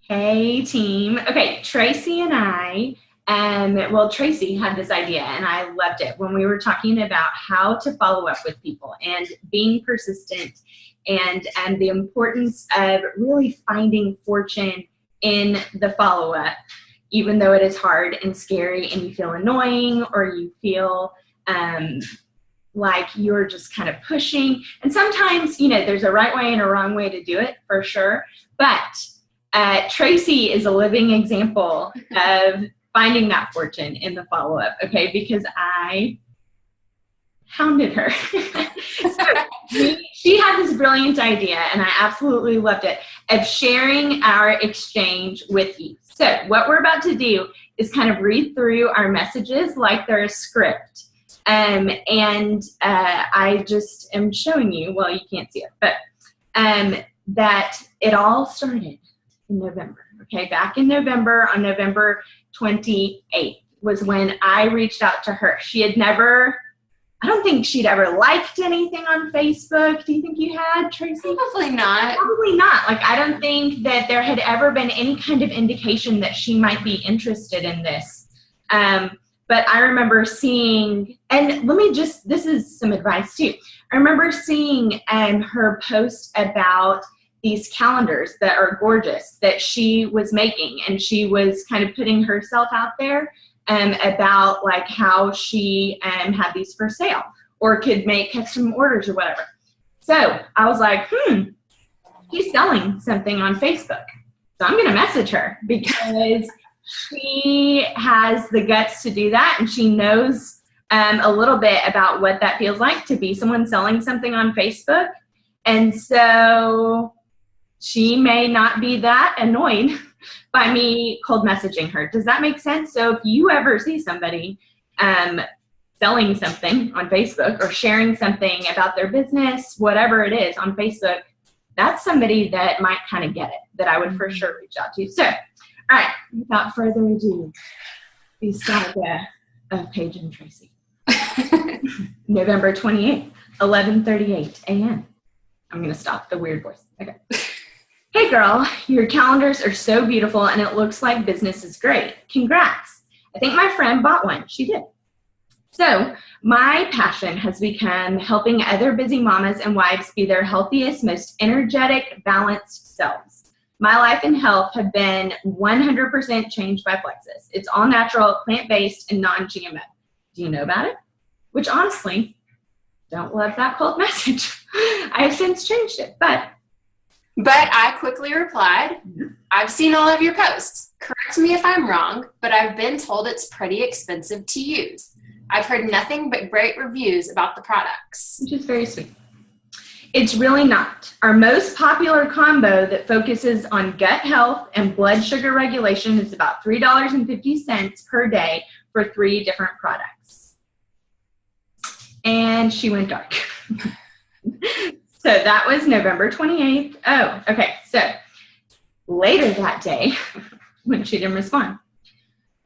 Hey team. Okay, Tracy and I, Tracy had this idea and I loved it when we were talking about how to follow up with people and being persistent and the importance of really finding fortune in the follow-up, even though it is hard and scary and you feel annoying or you feel like you're just kind of pushing. And sometimes, there's a right way and a wrong way to do it for sure. But Tracy is a living example of finding that fortune in the follow-up, okay? Because I hounded her. She had this brilliant idea, and I absolutely loved it, of sharing our exchange with you. So what we're about to do is kind of read through our messages like they're a script. I just am showing you, well, you can't see it, but that it all started in November. Okay, back in November, on November 28th was when I reached out to her. I don't think she'd ever liked anything on Facebook. Do you think you had, Tracy? Probably not. Probably not. Like, I don't think that there had ever been any kind of indication that she might be interested in this. But I remember seeing, and this is some advice too. I remember seeing her post about these calendars that are gorgeous that she was making, and she was kind of putting herself out there about like how she had these for sale or could make custom orders or whatever. So I was like, she's selling something on Facebook. So I'm going to message her because she has the guts to do that, and she knows a little bit about what that feels like to be someone selling something on Facebook. And so she may not be that annoyed by me cold messaging her. Does that make sense? So if you ever see somebody selling something on Facebook or sharing something about their business, whatever it is on Facebook, that's somebody that might kind of get it, that I would for sure reach out to. So, all right, without further ado, the saga of Paige and Tracy. November 28th, 11:38 a.m. I'm going to stop the weird voice. Okay. Hey girl, your calendars are so beautiful and it looks like business is great. Congrats. I think my friend bought one. She did. So my passion has become helping other busy mamas and wives be their healthiest, most energetic, balanced selves. My life and health have been 100% changed by Plexus. It's all natural, plant-based, and non-GMO. Do you know about it? Which honestly, don't love that cold message. I have since changed it, But I quickly replied, I've seen all of your posts. Correct me if I'm wrong, but I've been told it's pretty expensive to use. I've heard nothing but great reviews about the products. Which is very sweet. It's really not. Our most popular combo that focuses on gut health and blood sugar regulation is about $3.50 per day for 3 different products. And she went dark. So that was November 28th. Oh, okay. So later that day, when she didn't respond,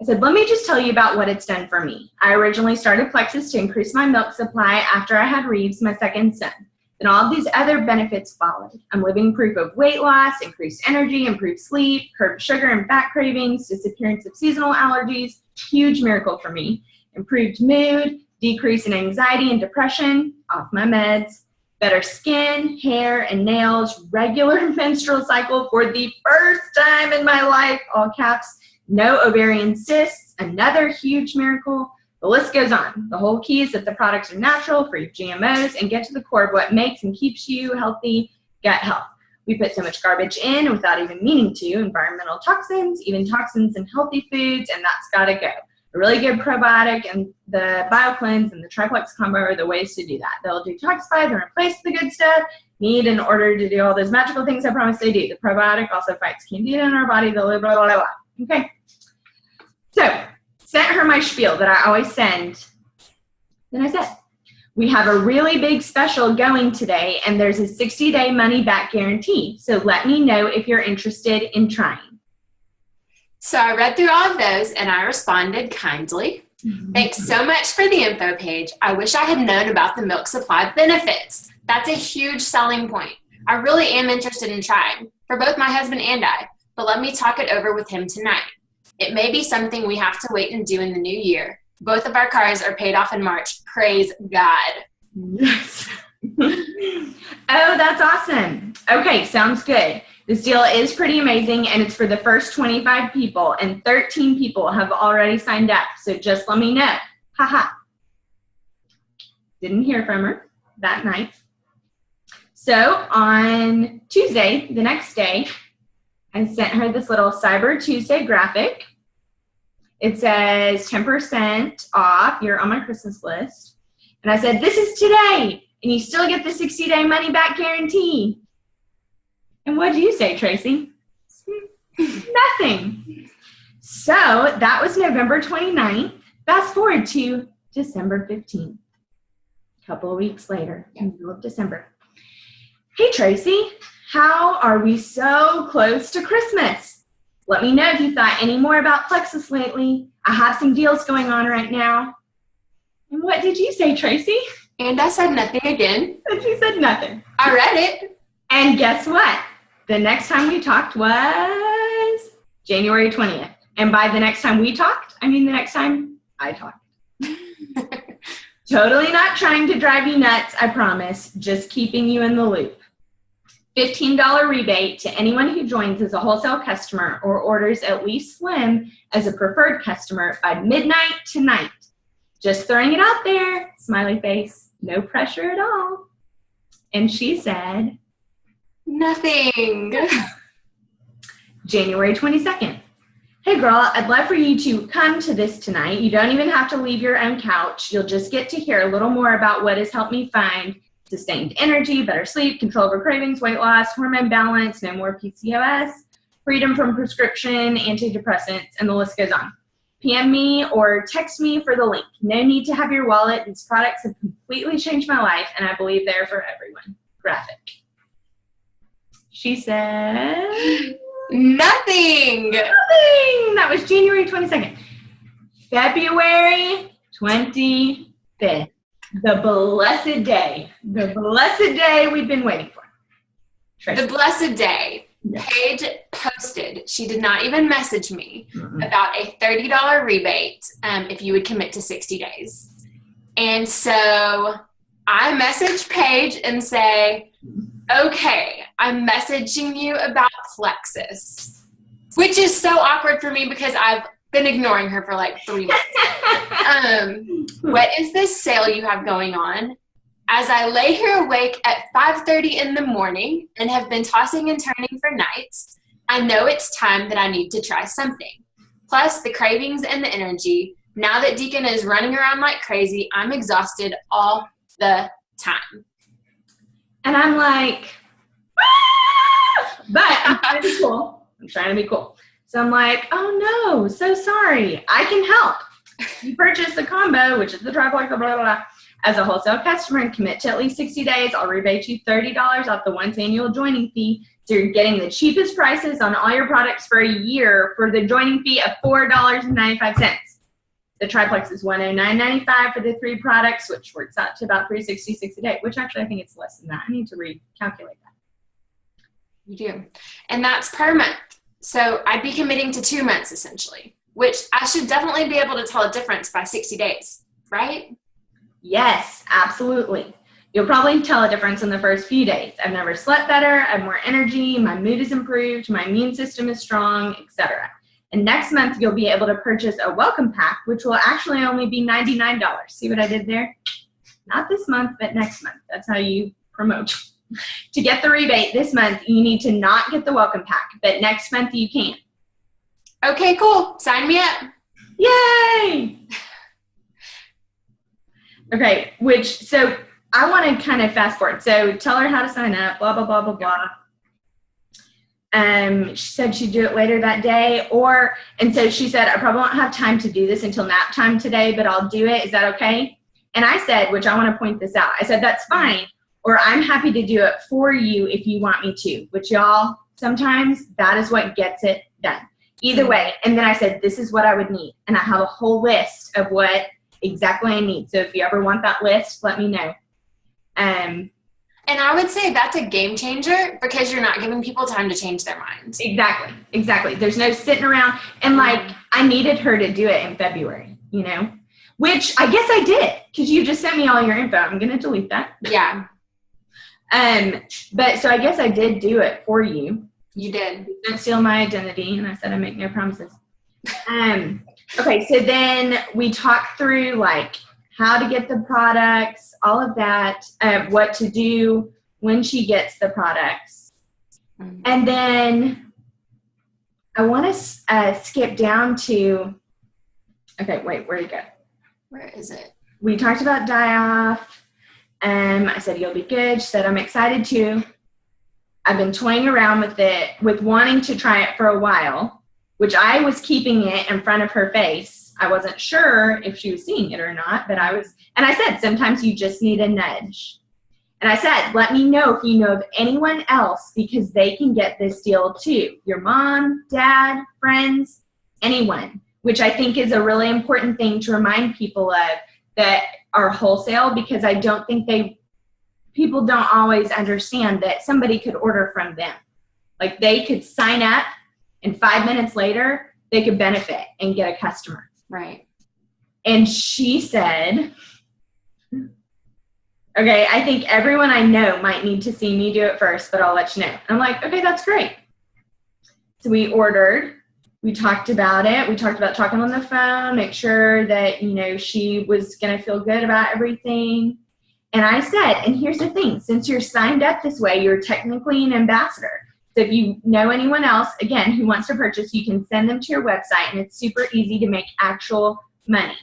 I said, let me just tell you about what it's done for me. I originally started Plexus to increase my milk supply after I had Reeves, my second son. Then all of these other benefits followed. I'm living proof of weight loss, increased energy, improved sleep, curbed sugar and fat cravings, disappearance of seasonal allergies, huge miracle for me, improved mood, decrease in anxiety and depression, off my meds, better skin, hair, and nails, regular menstrual cycle for the first time in my life, all caps, no ovarian cysts, another huge miracle. The list goes on. The whole key is that the products are natural, free of GMOs, and get to the core of what makes and keeps you healthy, gut health. We put so much garbage in without even meaning to, environmental toxins, even toxins in healthy foods, and that's got to go. A really good probiotic and the BioCleanse and the Triplex combo are the ways to do that. They'll detoxify and replace the good stuff need in order to do all those magical things I promise they do. The probiotic also fights candida in our body, blah, blah, blah, blah, blah. Okay. So, sent her my spiel that I always send. Then I said, we have a really big special going today, and there's a 60-day money-back guarantee. So let me know if you're interested in trying. So I read through all of those, and I responded kindly. Thanks so much for the info page. I wish I had known about the milk supply benefits. That's a huge selling point. I really am interested in trying, for both my husband and I. but let me talk it over with him tonight. It may be something we have to wait and do in the new year. Both of our cars are paid off in March. Praise God. Yes. Oh, that's awesome. Okay, sounds good. This deal is pretty amazing, and it's for the first 25 people, and 13 people have already signed up, so just let me know. Haha. Didn't hear from her that night. So on Tuesday, the next day, I sent her this little Cyber Tuesday graphic. It says 10% off. You're on my Christmas list. And I said, this is today, and you still get the 60-day money-back guarantee. And what do you say, Tracy? Nothing. So that was November 29th. Fast forward to December 15th. A couple of weeks later, in the middle of December. Hey, Tracy, how are we so close to Christmas? Let me know if you thought any more about Plexus lately. I have some deals going on right now. And what did you say, Tracy? And I said nothing again. And she said nothing. I read it. And guess what? The next time we talked was January 20th. And by the next time we talked, I mean the next time I talked. Totally not trying to drive you nuts, I promise. Just keeping you in the loop. $15 rebate to anyone who joins as a wholesale customer or orders at least Slim as a preferred customer by midnight tonight. Just throwing it out there, smiley face, no pressure at all. And she said, nothing. January 22nd. Hey girl, I'd love for you to come to this tonight. You don't even have to leave your own couch. You'll just get to hear a little more about what has helped me find sustained energy, better sleep, control over cravings, weight loss, hormone balance, no more PCOS, freedom from prescription, antidepressants, and the list goes on. PM me or text me for the link. No need to have your wallet. These products have completely changed my life, and I believe they're for everyone. Graphic. She said... Nothing. That was January 22nd. February 25th. The blessed day. The blessed day we've been waiting for. Tracy. The blessed day. Yes. Paige posted. She did not even message me about a $30 rebate if you would commit to 60 days. And so I message Paige and say, okay, I'm messaging you about Plexus, which is so awkward for me because I've been ignoring her for like 3 months. What is this sale you have going on? As I lay here awake at 5:30 in the morning and have been tossing and turning for nights, I know it's time that I need to try something. Plus the cravings and the energy. Now that Deacon is running around like crazy, I'm exhausted all the time. And I'm like, ah! But I'm trying to be cool. So I'm like, oh no, so sorry. I can help. You purchase the combo, which is the triplex, blah, blah, blah. As a wholesale customer and commit to at least 60 days, I'll rebate you $30 off the once annual joining fee. So you're getting the cheapest prices on all your products for a year for the joining fee of $4.95. The triplex is $109.95 for the 3 products, which works out to about $366 a day, which actually I think it's less than that. I need to recalculate that. You do. And that's per month. So I'd be committing to 2 months essentially, which I should definitely be able to tell a difference by 60 days, right? Yes, absolutely. You'll probably tell a difference in the first few days. I've never slept better, I have more energy, my mood is improved, my immune system is strong, etc. And next month, you'll be able to purchase a welcome pack, which will actually only be $99. See what I did there? Not this month, but next month. That's how you promote. To get the rebate this month, you need to not get the welcome pack, but next month you can. Okay, cool. Sign me up. Yay! Okay, so I want to kind of fast forward. So tell her how to sign up, blah, blah, blah, blah, blah. She said she'd do it later that day, and so she said, I probably won't have time to do this until nap time today, but I'll do it. Is that okay? And I said, which I want to point this out, I said, that's fine, or I'm happy to do it for you if you want me to, which y'all, sometimes that is what gets it done. Either way. And then I said, this is what I would need. And I have a whole list of what exactly I need. So if you ever want that list, let me know. And And I would say that's a game changer because you're not giving people time to change their minds. Exactly. There's no sitting around. And like, I needed her to do it in February, you know, which I guess I did because you just sent me all your info. I'm going to delete that. Yeah. But so I guess I did do it for you. You did. Don't steal my identity. And I said, I make no promises. Okay. So then we talked through like how to get the products, all of that, what to do when she gets the products. Mm-hmm. And then I want to skip down to, okay, wait, where'd it go? Where is it? We talked about die-off. I said, you'll be good. She said, I'm excited too. I've been toying around with it, with wanting to try it for a while, which I was keeping it in front of her face. I wasn't sure if she was seeing it or not, but I was, and I said, sometimes you just need a nudge. And I said, let me know if you know of anyone else because they can get this deal too. Your mom, dad, friends, anyone, which I think is a really important thing to remind people of that are wholesale because I don't think people don't always understand that somebody could order from them. Like they could sign up and 5 minutes later, they could benefit and get a customer. Right. And she said, okay, I think everyone I know might need to see me do it first, but I'll let you know. And I'm like, okay, that's great. So we ordered, we talked about it. We talked about talking on the phone, make sure that, you know, she was going to feel good about everything. And I said, and here's the thing, since you're signed up this way, you're technically an ambassador. So if you know anyone else, again, who wants to purchase, you can send them to your website, and it's super easy to make actual money.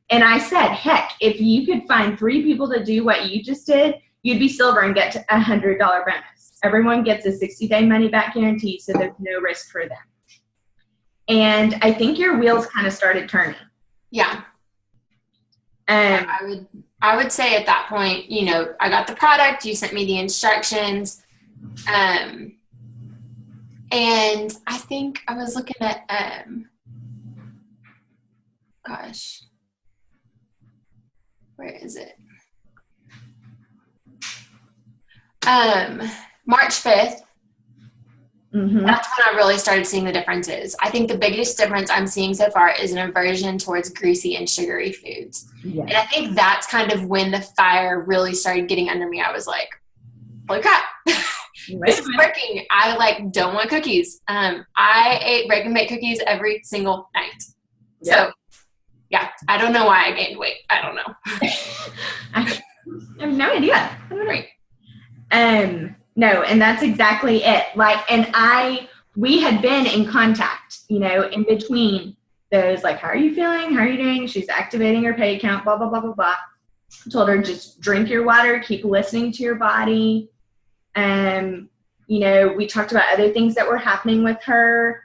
And I said, heck, if you could find 3 people to do what you just did, you'd be silver and get to $100 bonus. Everyone gets a 60-day money-back guarantee, so there's no risk for them. And I think your wheels kind of started turning. Yeah. I would say at that point, you know, I got the product, you sent me the instructions, and I think I was looking at, where is it? March 5th. Mm-hmm. That's when I really started seeing the differences. I think the biggest difference I'm seeing so far is an aversion towards greasy and sugary foods. Yeah. And I think that's kind of when the fire really started getting under me. I was like, holy crap. This is working. I don't want cookies. I ate break and bake cookies every single night. Yeah. So yeah, I don't know why I gained weight. I don't know. I have no idea. I don't know. No, and that's exactly it. We had been in contact, you know, in between those, like, how are you feeling? How are you doing? She's activating her pay account, blah, blah, blah, blah, blah. I told her, just drink your water, keep listening to your body. You know, we talked about other things that were happening with her.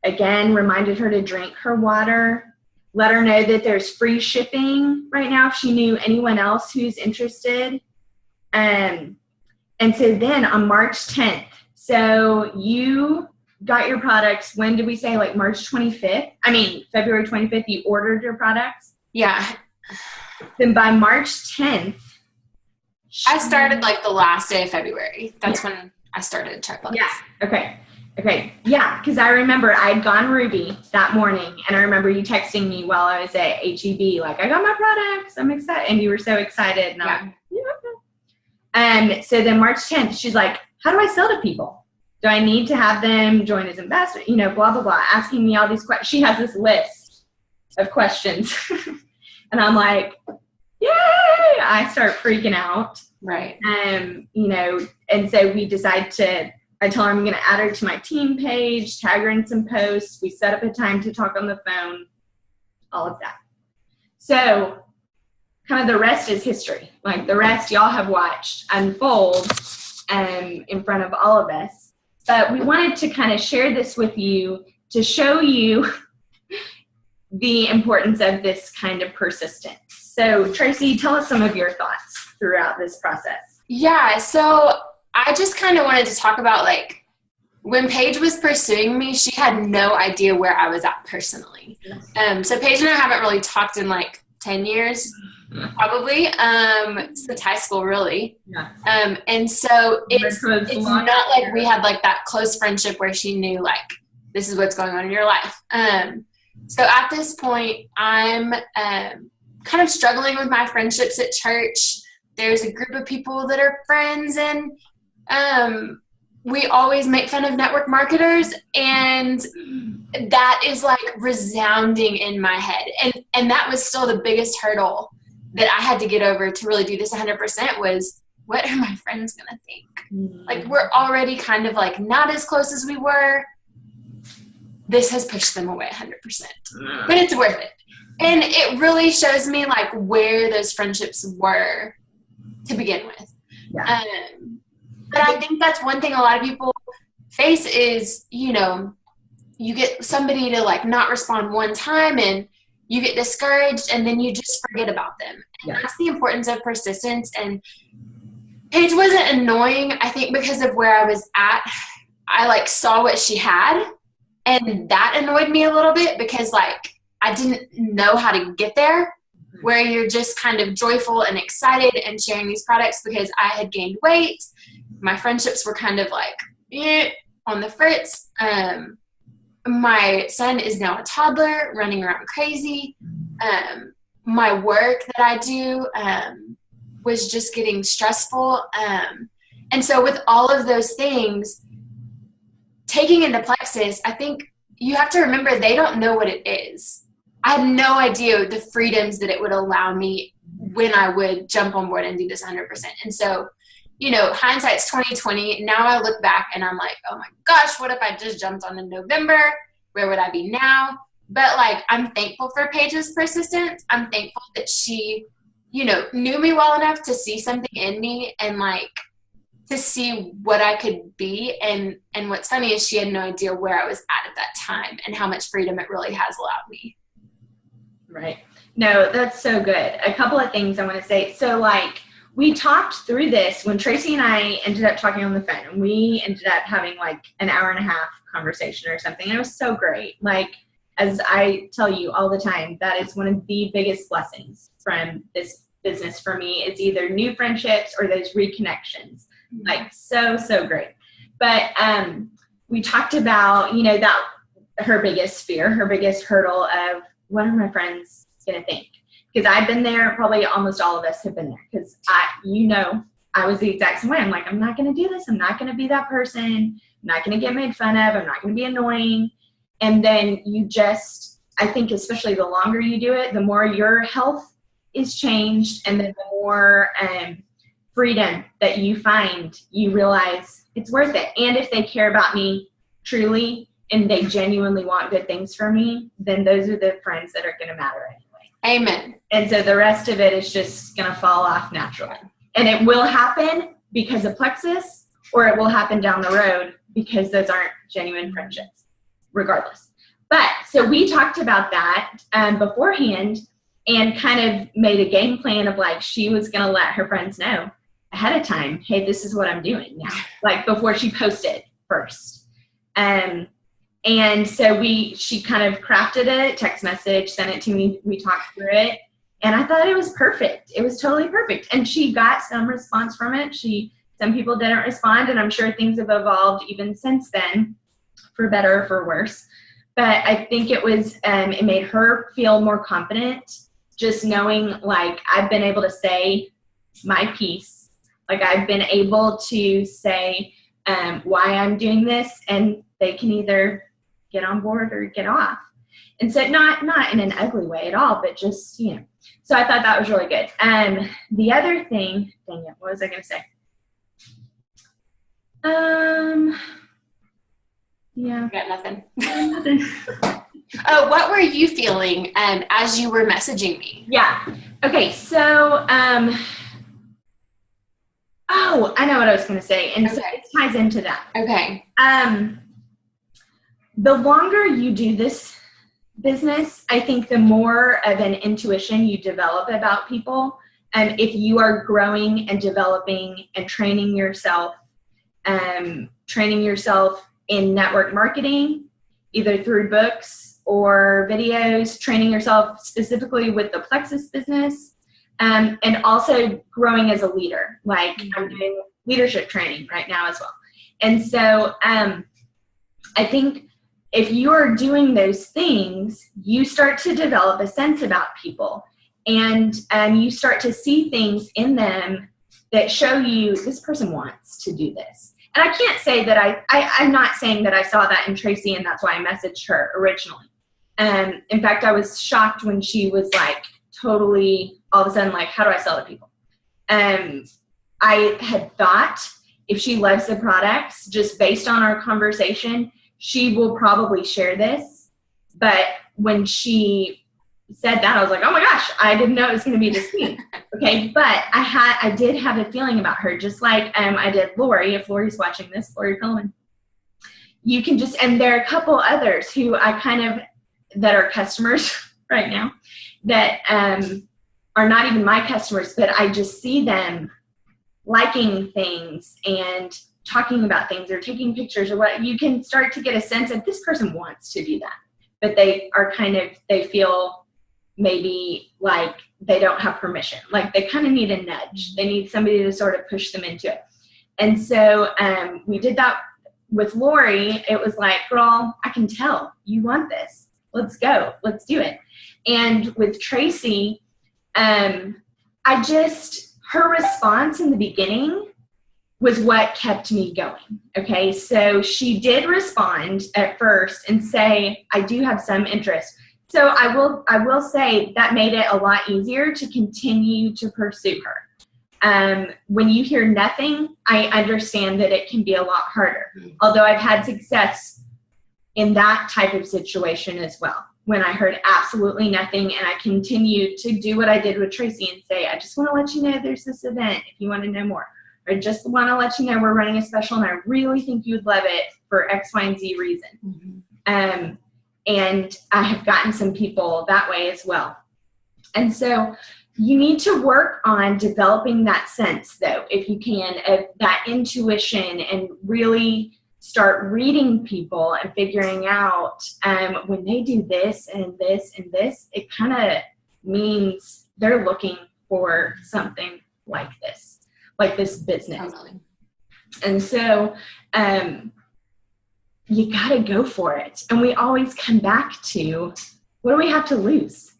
Again, reminded her to drink her water. Let her know that there's free shipping right now if she knew anyone else who's interested. And so then on March 10th, so you got your products, when did we say, like March 25th? February 25th, you ordered your products? Yeah. Then by March 10th, I started the last day of February. That's when I started Chartplex. Yeah. Okay. Yeah, because I remember I'd gone Ruby that morning, and I remember you texting me while I was at HEB, like, I got my products, I'm excited. And you were so excited. And I'm like, yeah. So then March 10th, she's like, how do I sell to people? Do I need to have them join as ambassador? You know, blah, blah, blah, asking me all these questions. She has this list of questions. And I'm like, yay! I start freaking out. Right. You know, and so we decide I tell her I'm going to add her to my team page, tag her in some posts. We set up a time to talk on the phone, all of that. So kind of the rest is history. Like the rest y'all have watched unfold in front of all of us. But we wanted to kind of share this with you to show you the importance of this kind of persistence. So Traci, tell us some of your thoughts throughout this process. Yeah, so I just kind of wanted to talk about, when Paige was pursuing me, she had no idea where I was at personally. So Paige and I haven't really talked in, 10 years, probably, since high school, really. Yeah. And so it's not like we had like that close friendship where she knew like, this is what's going on in your life. So at this point, I'm kind of struggling with my friendships at church. There's a group of people that are friends, and we always make fun of network marketers, and that is like resounding in my head. And that was still the biggest hurdle that I had to get over to really do this 100% was, what are my friends going to think? Like, we're already kind of like not as close as we were. This has pushed them away 100%, but it's worth it. And it really shows me like where those friendships were to begin with. Yeah. But I think that's one thing a lot of people face is, you know, you get somebody to like not respond one time and you get discouraged and then you just forget about them. And that's the importance of persistence. And Paige wasn't annoying, I think, because of where I was at. I like saw what she had, and that annoyed me a little bit because like I didn't know how to get there, where you're just kind of joyful and excited and sharing these products because I had gained weight. My friendships were kind of like on the fritz. My son is now a toddler running around crazy. My work that I do was just getting stressful. And so with all of those things, taking into Plexus, I think you have to remember they don't know what it is. I had no idea the freedoms that it would allow me when I would jump on board and do this 100%. And so, you know, hindsight's 2020. Now I look back and I'm like, oh my gosh, what if I just jumped on in November? Where would I be now? But like, I'm thankful for Paige's persistence. I'm thankful that she, you know, knew me well enough to see something in me and like to see what I could be. And what's funny is she had no idea where I was at that time and how much freedom it really has allowed me. Right. No, that's so good. A couple of things I want to say. So like, we talked through this when Traci and I ended up talking on the phone, and we ended up having like an hour and a half conversation or something. And it was so great. Like, as I tell you all the time, that is one of the biggest blessings from this business for me is either new friendships or those reconnections. Like so great. But we talked about, you know, that her biggest fear, her biggest hurdle of what are my friends going to think? Because I've been there, probably almost all of us have been there. Because I was the exact same way. I'm like, I'm not going to do this. I'm not going to be that person. I'm not going to get made fun of. I'm not going to be annoying. And then you just, I think especially the longer you do it, the more your health is changed, and then the more freedom that you find, you realize it's worth it. And if they care about me truly and they genuinely want good things for me, then those are the friends that are going to matter anyway. Amen. And so the rest of it is just going to fall off naturally. And it will happen because of Plexus, or it will happen down the road because those aren't genuine friendships, regardless. But so we talked about that beforehand and kind of made a game plan of like, she was going to let her friends know ahead of time, hey, this is what I'm doing now, like before she posted first. And so she kind of crafted a text message, sent it to me. We talked through it, and I thought it was perfect. It was totally perfect. And she got some response from it. Some people didn't respond, and I'm sure things have evolved even since then, for better or for worse. But I think it made her feel more confident, just knowing like I've been able to say my piece. Like I've been able to say why I'm doing this, and they can either get on board or get off. And so not in an ugly way at all, but just, you know. So I thought that was really good. The other thing, dang it, what was I going to say? Yeah. Got nothing. Oh, what were you feeling as you were messaging me? Yeah. Okay. So, I know what I was going to say. And so it ties into that. Okay. The longer you do this business, I think the more of an intuition you develop about people. And if you are growing and developing and training yourself in network marketing, either through books or videos, training yourself specifically with the Plexus business, and also growing as a leader. Like I'm doing leadership training right now as well. And so I think if you're doing those things, you start to develop a sense about people, and you start to see things in them that show you this person wants to do this. And I can't say that I'm not saying that I saw that in Traci and that's why I messaged her originally. In fact, I was shocked when she was like totally all of a sudden like, how do I sell to people? I had thought if she loves the products, just based on our conversation, she will probably share this. But when she said that, I was like, oh my gosh, I didn't know it was going to be this deep. Okay, but I did have a feeling about her, just like I did Lori. If Lori's watching this, Lori Coleman, you can just, and there are a couple others who I kind of, that are customers right now that are not even my customers, but I just see them liking things and talking about things or taking pictures or what. You can start to get a sense of this person wants to do that, but they are kind of, they feel maybe like they don't have permission. Like they kind of need a nudge. They need somebody to sort of push them into it. And so we did that with Lori. It was like, girl, I can tell you want this. Let's go. Let's do it. And with Traci, her response in the beginning was what kept me going. Okay. So she did respond at first and say, I do have some interest. So I will say that made it a lot easier to continue to pursue her. When you hear nothing, I understand that it can be a lot harder. Although I've had success in that type of situation as well. When I heard absolutely nothing and I continued to do what I did with Traci and say, I just want to let you know there's this event if you want to know more. Or just want to let you know we're running a special and I really think you would love it for X, Y, and Z reason. Mm-hmm. And I have gotten some people that way as well. And so you need to work on developing that sense, though, if you can, of that intuition, and really start reading people and figuring out when they do this and this and this, it kind of means they're looking for something like this business. Totally. And so you got to go for it. And we always come back to, what do we have to lose?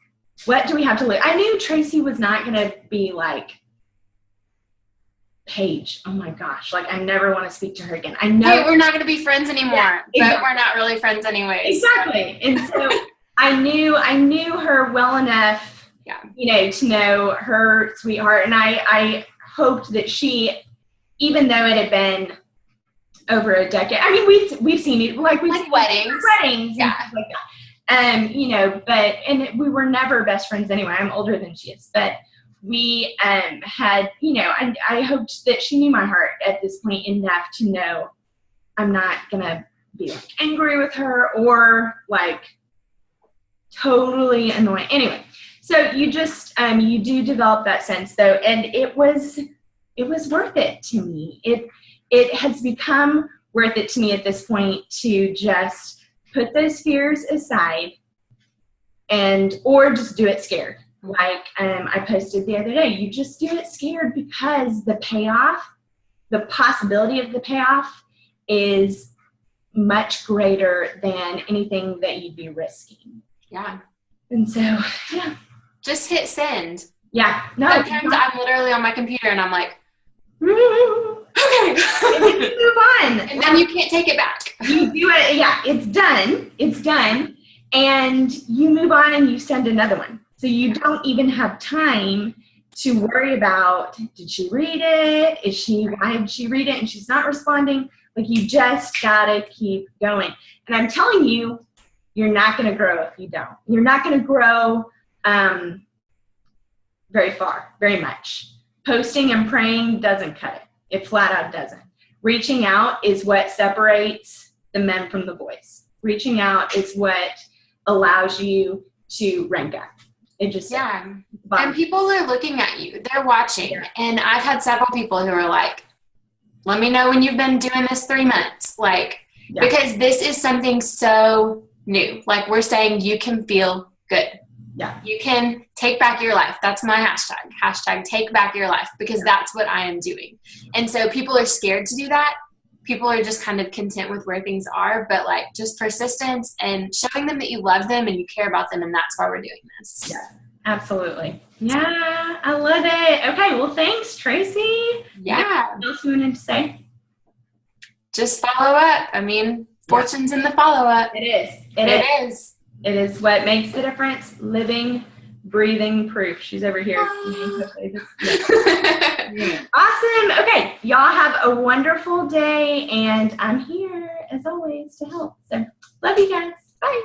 What do we have to lose? I knew Traci was not going to be like, Paige, oh my gosh, like I never want to speak to her again. I know we're not going to be friends anymore, but we're not really friends anyways. Exactly. And so I knew her well enough, to know her sweetheart. And I hoped that she, even though it had been over a decade, I mean, we've seen it, like weddings, and stuff like that. But, and we were never best friends anyway. I'm older than she is, but we had, I hoped that she knew my heart at this point enough to know I'm not going to be like angry with her or like totally annoying. Anyway, so you just, you do develop that sense though. And it was worth it to me. It has become worth it to me at this point to just put those fears aside or just do it scared. Like I posted the other day, you just do it scared because the payoff, the possibility of the payoff is much greater than anything that you'd be risking. Yeah. And so, yeah. Just hit send. Yeah. No. Sometimes I'm literally on my computer and I'm like, okay. And then you move on. And then you can't take it back. You do it. Yeah. It's done. It's done. And you move on and you send another one. So you don't even have time to worry about, did she read it? Why did she read it? And she's not responding. Like you just gotta keep going. And I'm telling you, you're not gonna grow if you don't. You're not gonna grow very far, very much. Posting and praying doesn't cut it. It flat out doesn't. Reaching out is what separates the men from the boys. Reaching out is what allows you to rank up. It just, and people are looking at you. They're watching. Yeah. And I've had several people who are like, let me know when you've been doing this 3 months. Like, because this is something so new. Like, we're saying you can feel good. Yeah. You can take back your life. That's my hashtag. Hashtag take back your life, because that's what I am doing. And so people are scared to do that. People are just kind of content with where things are, but like just persistence and showing them that you love them and you care about them. And that's why we're doing this. Yeah, absolutely. Yeah, I love it. Okay. Well, thanks, Traci. Yeah. What else you wanted to say? Just follow up. I mean, fortune's in the follow up. It is. It is. It is what makes the difference. Living, breathing proof. She's over here. Awesome. Okay. Y'all have a wonderful day, and I'm here as always to help. So love you guys. Bye.